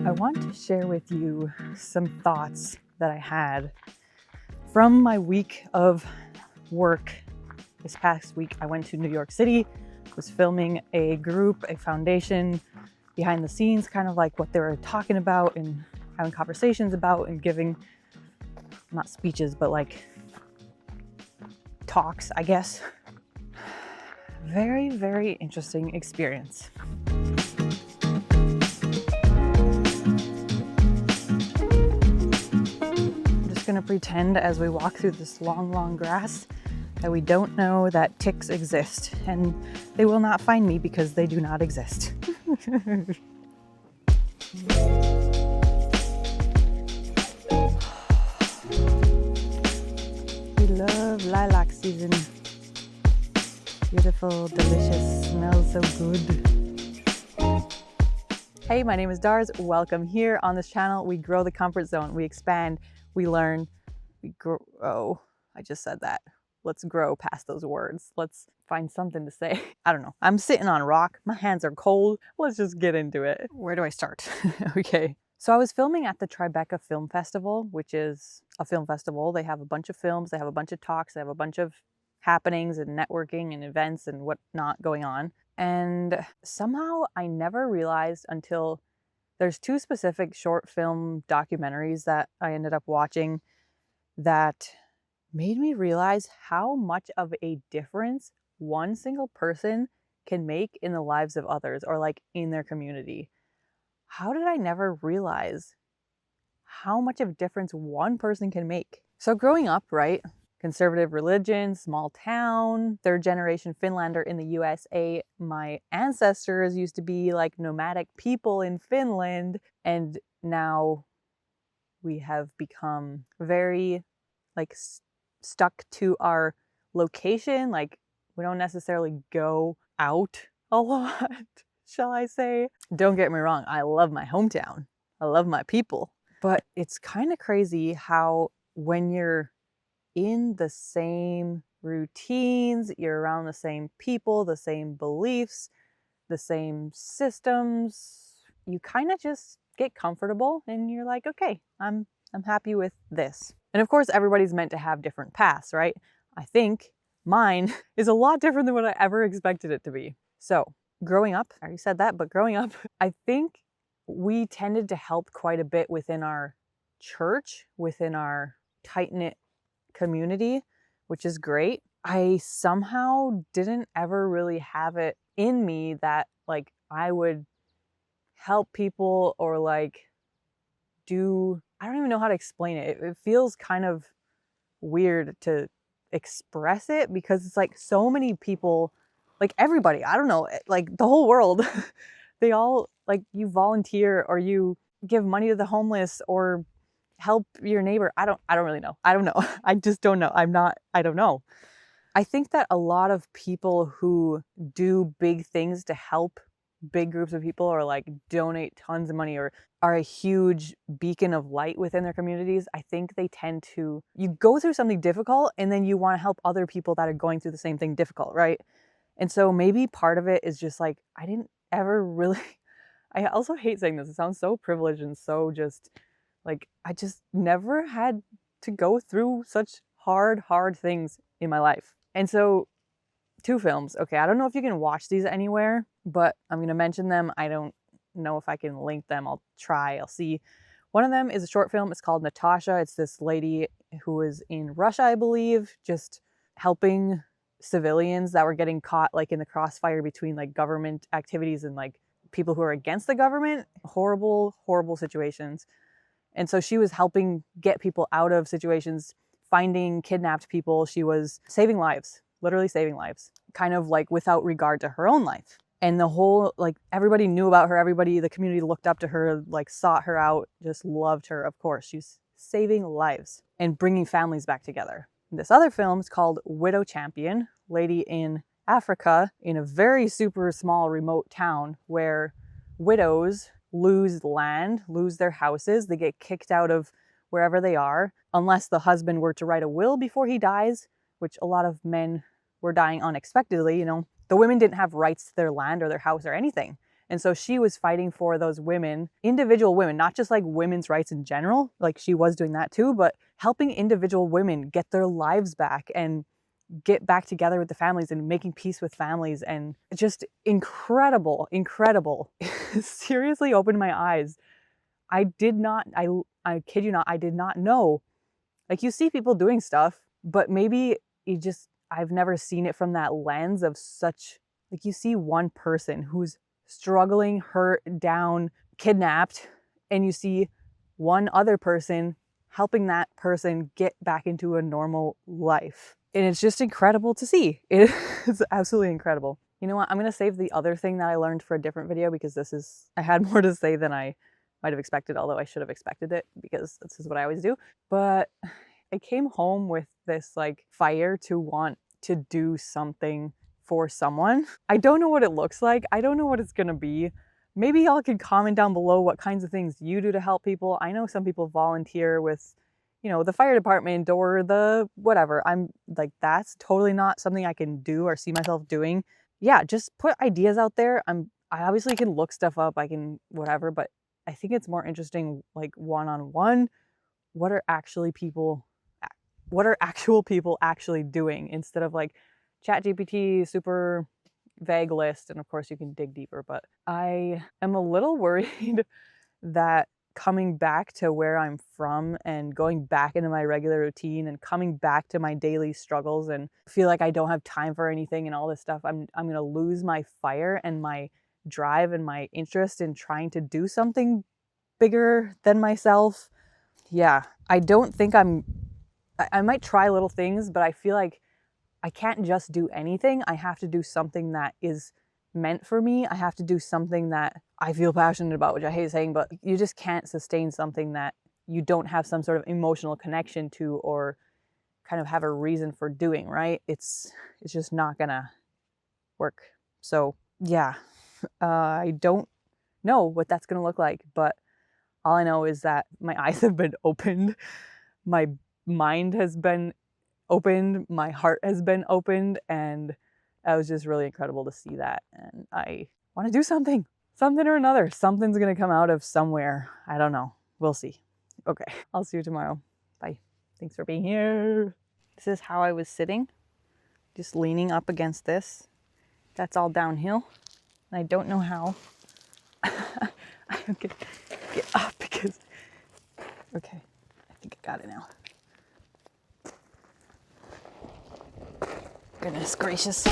I want to share with you some thoughts that I had from my week of work. This past week, I went to New York City, was filming a group, a foundation, behind the scenes, kind of like what they were talking about and having conversations about and giving, not speeches, but like talks, I guess. Very, very interesting experience. I'm just gonna pretend as we walk through this long grass that we don't know that ticks exist, and they will not find me because they do not exist. We love lilac season. Beautiful, delicious, smells so good. Hey, my name is Darz. Welcome here on this channel. We grow the comfort zone. We expand, we learn, we grow. Oh, I just said that. Let's grow past those words. Let's find something to say. I don't know. I'm sitting on a rock. My hands are cold. Let's just get into it. Where do I start? Okay. So I was filming at the Tribeca Film Festival, which is a film festival. They have a bunch of films. They have a bunch of talks. They have a bunch of happenings and networking and events and whatnot going on. And somehow I never realized until there's two specific short film documentaries that I ended up watching that made me realize how much of a difference one single person can make in the lives of others or like in their community. How did I never realize how much of a difference one person can make? So growing up, right? Conservative religion, small town, third generation Finlander in the USA. My ancestors used to be like nomadic people in Finland, and now we have become very like stuck to our location. Like we don't necessarily go out a lot, shall I say. Don't get me wrong, I love my hometown. I love my people. But it's kind of crazy how when you're in the same routines, you're around the same people, the same beliefs, the same systems, you kind of just get comfortable and you're like, okay, I'm happy with this. And of course, everybody's meant to have different paths, right? I think mine is a lot different than what I ever expected it to be. So growing up, I already said that, but growing up, I think we tended to help quite a bit within our church, within our tight-knit community, which is great. I somehow didn't ever really have it in me that like I would help people or like do, I don't even know how to explain it. It feels kind of weird to express it because it's like so many people, like everybody, I don't know, like the whole world, they all like you volunteer or you give money to the homeless or help your neighbor. I don't really know. I don't know. I just don't know. I don't know. I think that a lot of people who do big things to help big groups of people or like donate tons of money or are a huge beacon of light within their communities, I think they tend to, you go through something difficult and then you want to help other people that are going through the same thing difficult, right? And so maybe part of it is just like, I didn't ever really, I also hate saying this. It sounds so privileged and so just like, I just never had to go through such hard things in my life. And so two films. Okay, I don't know if you can watch these anywhere, but I'm going to mention them. I don't know if I can link them. I'll try. I'll see. One of them is a short film. It's called Natasha. It's this lady who is in Russia, I believe, just helping civilians that were getting caught like in the crossfire between like government activities and like people who are against the government. Horrible situations. And so she was helping get people out of situations, finding kidnapped people. She was saving lives, literally saving lives, kind of like without regard to her own life. And the whole, like everybody knew about her, everybody, the community looked up to her, like sought her out, just loved her, of course. She's saving lives and bringing families back together. This other film is called Widow Champion, lady in Africa in a very super small remote town where widows lose land, lose their houses. They get kicked out of wherever they are, unless the husband were to write a will before he dies, which a lot of men were dying unexpectedly, you know. The women didn't have rights to their land or their house or anything. And so she was fighting for those women, individual women, not just like women's rights in general, like she was doing that too, but helping individual women get their lives back and get back together with the families and making peace with families. And just incredible, incredible. Seriously opened my eyes. I kid you not, I did not know. Like, you see people doing stuff, but maybe I've never seen it from that lens of such, like, you see one person who's struggling, hurt, down, kidnapped, and you see one other person helping that person get back into a normal life. And it's just incredible to see. It is absolutely incredible. You know what? I'm going to save the other thing that I learned for a different video, because I had more to say than I might have expected, although I should have expected it because this is what I always do. But I came home with this like fire to want to do something for someone. I don't know what it looks like. I don't know what it's going to be. Maybe y'all can comment down below what kinds of things you do to help people. I know some people volunteer with, you know, the fire department or the whatever. I'm like, that's totally not something I can do or see myself doing. Yeah, just put ideas out there. I obviously can look stuff up. I can whatever, but I think it's more interesting, like one-on-one, what are actual people actually doing, instead of like ChatGPT, super vague list. And of course you can dig deeper, but I am a little worried that coming back to where I'm from and going back into my regular routine and coming back to my daily struggles and feel like I don't have time for anything and all this stuff, I'm going to lose my fire and my drive and my interest in trying to do something bigger than myself. Yeah, I don't think I might try little things, but I feel like I can't just do anything. I have to do something that is meant for me. I have to do something that I feel passionate about, which I hate saying, but you just can't sustain something that you don't have some sort of emotional connection to or kind of have a reason for doing, right? It's just not gonna work. So yeah, I don't know what that's gonna look like, but all I know is that my eyes have been opened, my mind has been opened, my heart has been opened, and it was just really incredible to see that. And I want to do something or another. Something's going to come out of somewhere. I don't know. We'll see. Okay, I'll see you tomorrow. Bye. Thanks for being here. This is how I was sitting, just leaning up against this. That's all downhill. And I don't know how I'm going to get up because, okay, I think I got it now. Goodness gracious.